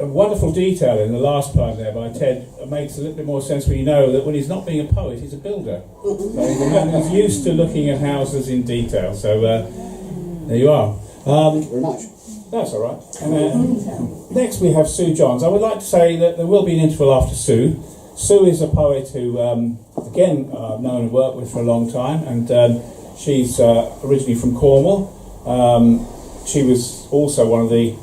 a wonderful detail in the last poem there by Ted makes a little bit more sense when you know that when he's not being a poet, he's a builder. So he's a man who's used to looking at houses in detail. So there you are. Thank you very much. That's all right. And, next we have Sue Johns. I would like to say that there will be an interval after Sue. Sue is a poet who, again, I've known and worked with for a long time, and she's originally from Cornwall. She was also one of the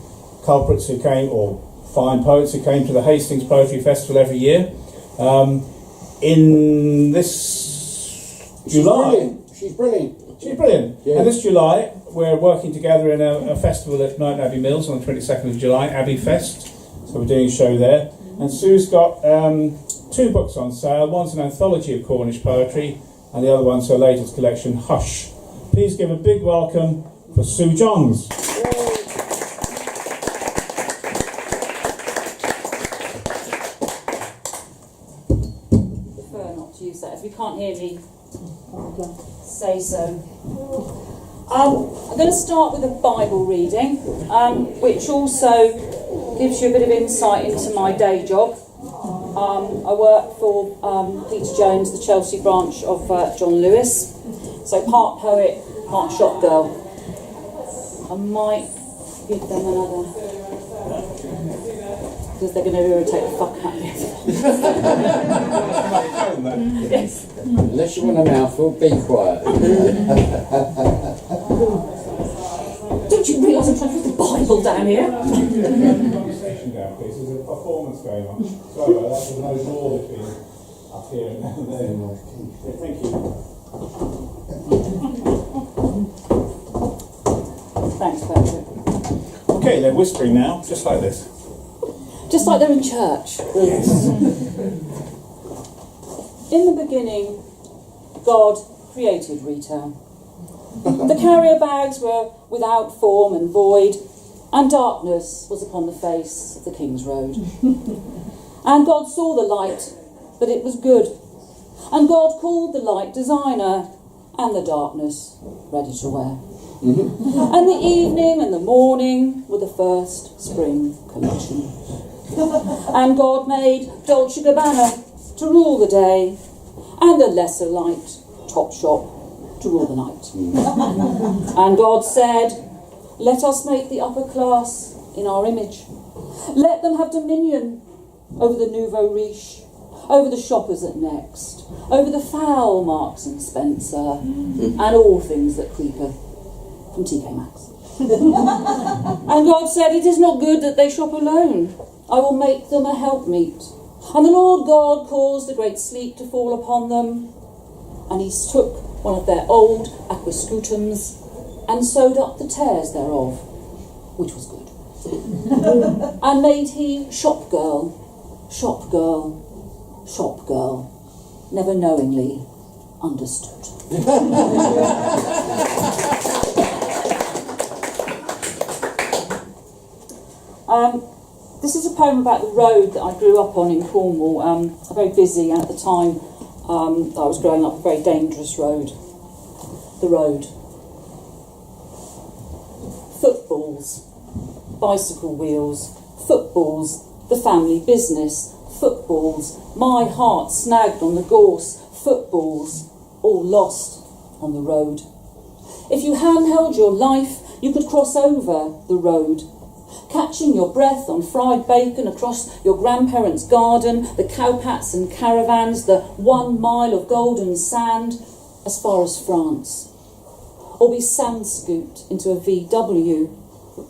culprits who came, or fine poets who came to the Hastings Poetry Festival every year. In this July... She's brilliant. She's brilliant. Yeah. And this July, we're working together in a festival at Knighton Abbey Mills on the 22nd of July, Abbey Fest. So we're doing a show there. And Sue's got 2 books on sale. One's an anthology of Cornish poetry, and the other one's her latest collection, Hush. Please give a big welcome for Sue Johns. Prefer not to use that. If you can't hear me, say so. I'm going to start with a Bible reading, which also gives you a bit of insight into my day job. I work for Peter Jones, the Chelsea branch of John Lewis, so part poet, part shop girl. I might give them another, because they're going to irritate the fuck out of me. Yes. Unless you want a mouthful, be quiet. Don't you realise I'm trying to put the Bible down here? Conversation down, please. There's a performance going on. Sorry about that. There's no door between up here and down there. Yeah, thank you. Thanks, Patrick. Okay, they're whispering now, just like this. Just like they're in church. Yes. In the beginning, God created retail. The carrier bags were without form and void, and darkness was upon the face of the King's Road. And God saw the light, that it was good. And God called the light designer, and the darkness ready to wear. And the evening and the morning were the first spring collection. And God made Dolce & Gabbana to rule the day, and the lesser light, Topshop, to rule the night. And God said, let us make the upper class in our image. Let them have dominion over the nouveau riche, over the shoppers at Next, over the foul Marks and Spencer, and all things that creepeth from TK Maxx. And God said, it is not good that they shop alone. I will make them a helpmeet. And the Lord God caused a great sleep to fall upon them, and he took one of their old aquascutums and sewed up the tears thereof, which was good. And made he shop girl, never knowingly understood. This is a poem about the road that I grew up on in Cornwall. Very busy, and at the time I was growing up a very dangerous road. The road. Footballs, bicycle wheels, footballs, the family business, footballs, my heart snagged on the gorse, footballs, all lost on the road. If you handheld your life, you could cross over the road, catching your breath on fried bacon across your grandparents' garden, the cowpats and caravans, the 1 mile of golden sand as far as France. Or be sand scooped into a VW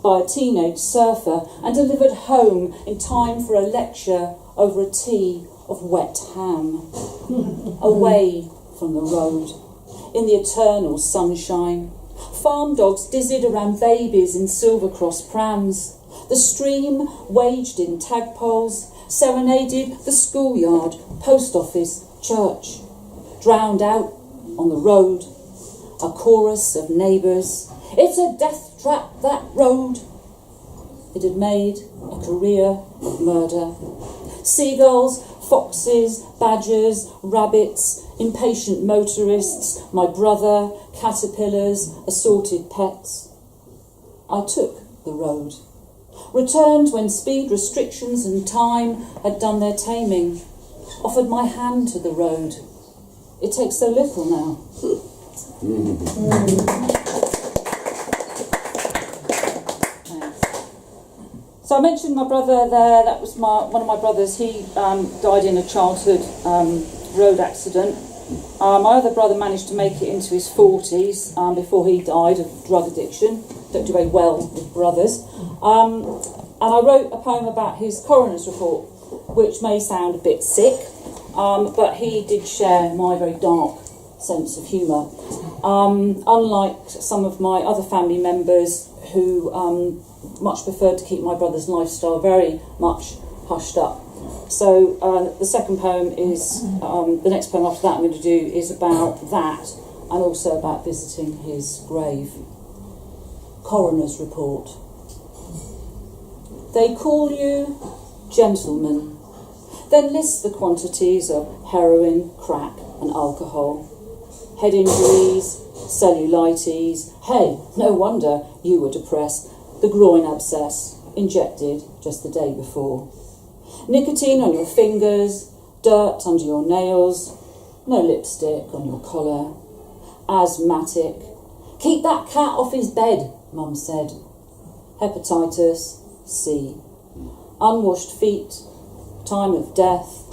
by a teenage surfer and delivered home in time for a lecture over a tea of wet ham. Away from the road, in the eternal sunshine. Farm dogs dizzied around babies in Silver Cross prams. The stream, waged in tadpoles, serenaded the schoolyard, post office, church. Drowned out on the road, a chorus of neighbours. It's a death trap, that road. It had made a career of murder. Seagulls, foxes, badgers, rabbits, impatient motorists, my brother, caterpillars, assorted pets. I took the road. Returned when speed restrictions and time had done their taming. Offered my hand to the road. It takes so little now. So I mentioned my brother there. That was one of my brothers. He died in a childhood road accident. My other brother managed to make it into his 40s before he died of drug addiction. Don't do very well with brothers. And I wrote a poem about his coroner's report, which may sound a bit sick, but he did share my very dark sense of humour. Unlike some of my other family members who much preferred to keep my brother's lifestyle very much hushed up. So the second poem is, the next poem after that I'm going to do is about that and also about visiting his grave. Coroner's report. They call you gentlemen, then list the quantities of heroin, crack and alcohol. Head injuries, cellulitis. Hey, no wonder you were depressed. The groin abscess, injected just the day before. Nicotine on your fingers, dirt under your nails, no lipstick on your collar. Asthmatic. Keep that cat off his bed, Mum said. Hepatitis C. Unwashed feet, time of death,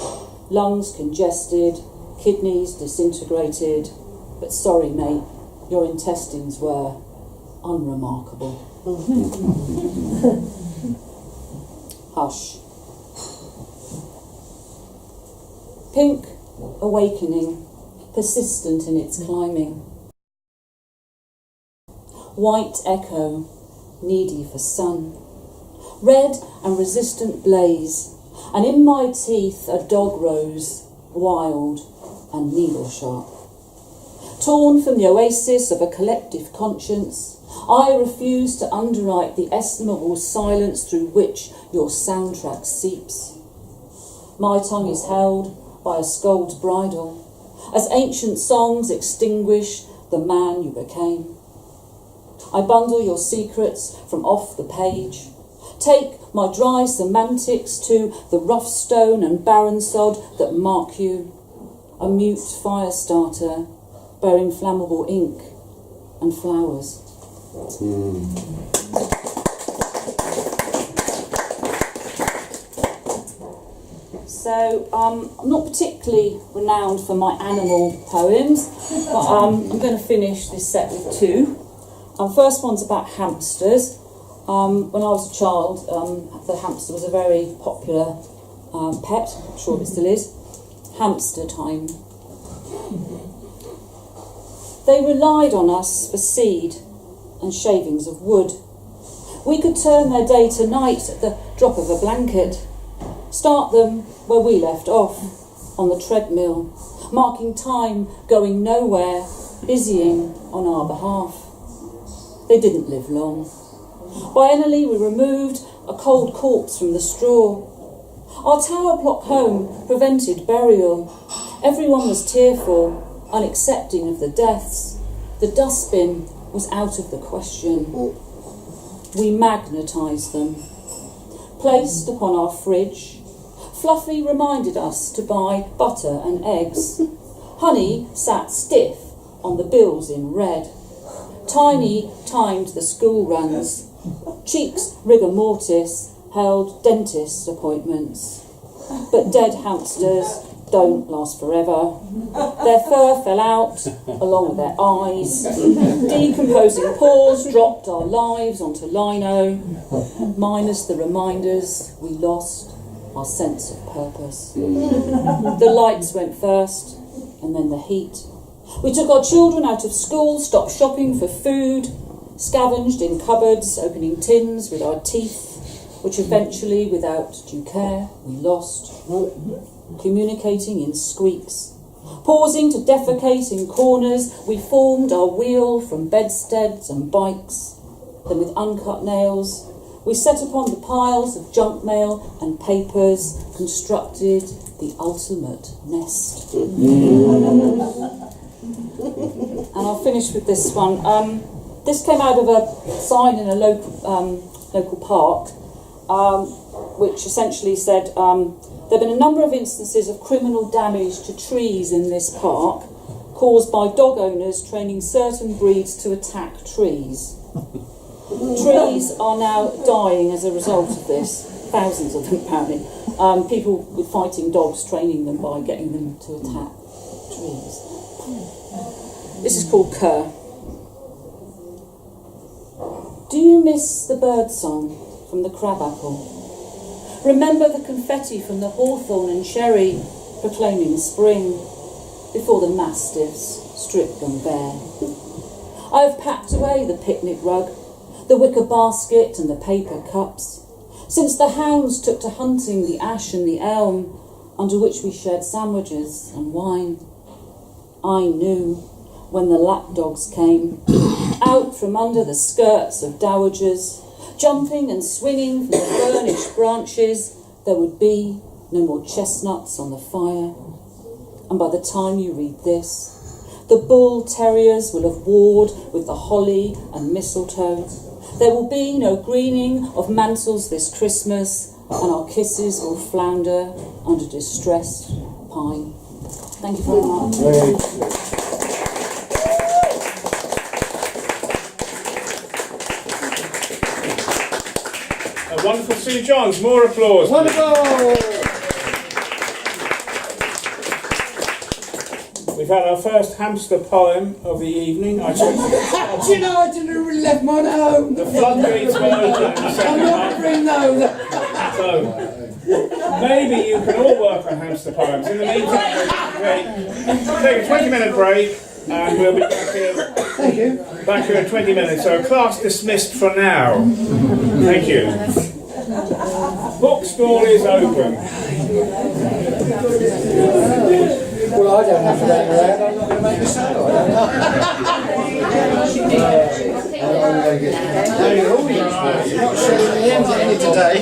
lungs congested, kidneys disintegrated. But sorry, mate, your intestines were unremarkable. Hush. Pink, awakening, persistent in its climbing. White echo, needy for sun. Red and resistant blaze, and in my teeth a dog rose, wild and needle sharp. Torn from the oasis of a collective conscience, I refuse to underwrite the estimable silence through which your soundtrack seeps. My tongue is held by a scold's bridle, as ancient songs extinguish the man you became. I bundle your secrets from off the page, take my dry semantics to the rough stone and barren sod that mark you, a mute fire starter bearing flammable ink and flowers. So I'm not particularly renowned for my animal poems, but I'm going to finish this set with two. First one's about hamsters. When I was a child, the hamster was a very popular pet. I'm sure it still is. Hamster time. They relied on us for seed and shavings of wood. We could turn their day to night at the drop of a blanket, start them where we left off, on the treadmill, marking time, going nowhere, busying on our behalf. They didn't live long. Biennially we removed a cold corpse from the straw. Our tower block home prevented burial. Everyone was tearful, unaccepting of the deaths. The dustbin was out of the question. We magnetised them. Placed upon our fridge, Fluffy reminded us to buy butter and eggs. Honey sat stiff on the bills in red. Tiny timed the school runs. Cheeks rigor mortis held dentist appointments. But dead hamsters don't last forever. Their fur fell out along with their eyes. Decomposing paws dropped our lives onto lino, minus the reminders we lost our sense of purpose. The lights went first, and then the heat. We took our children out of school, stopped shopping for food, scavenged in cupboards, opening tins with our teeth, which eventually, without due care, we lost. Communicating in squeaks. Pausing to defecate in corners, we formed our wheel from bedsteads and bikes. Then with uncut nails, we set upon the piles of junk mail and papers, constructed the ultimate nest. And I'll finish with this one. This came out of a sign in a local park, which essentially said there have been a number of instances of criminal damage to trees in this park caused by dog owners training certain breeds to attack trees. Trees are now dying as a result of this, thousands of them apparently. People with fighting dogs training them by getting them to attack trees. This is called Cur. Do you miss the bird song from the crabapple? Remember the confetti from the hawthorn and cherry proclaiming spring before the mastiffs stripped them bare? I have packed away the picnic rug, the wicker basket and the paper cups, since the hounds took to hunting the ash and the elm under which we shared sandwiches and wine. I knew when the lapdogs came, out from under the skirts of dowagers, jumping and swinging from the burnished branches, there would be no more chestnuts on the fire. And by the time you read this, the bull terriers will have warred with the holly and mistletoe. There will be no greening of mantles this Christmas, and our kisses will flounder under distressed pine. Thank you very much. A wonderful Sue Johns. More applause. Wonderful! We've had our first hamster poem of the evening. I took Do you know I didn't really left mine at home? the floodgates were open in the I'm second not half. bring those. So maybe you can all work on hamster poems. In the meantime, we'll take a 20-minute break and we'll be back here. Thank you. Back here in 20 minutes. So class dismissed for now. Thank you. Bookstall is open. Well, I don't have to run around. I'm not going to make a sale. I don't know. You're not selling the end today.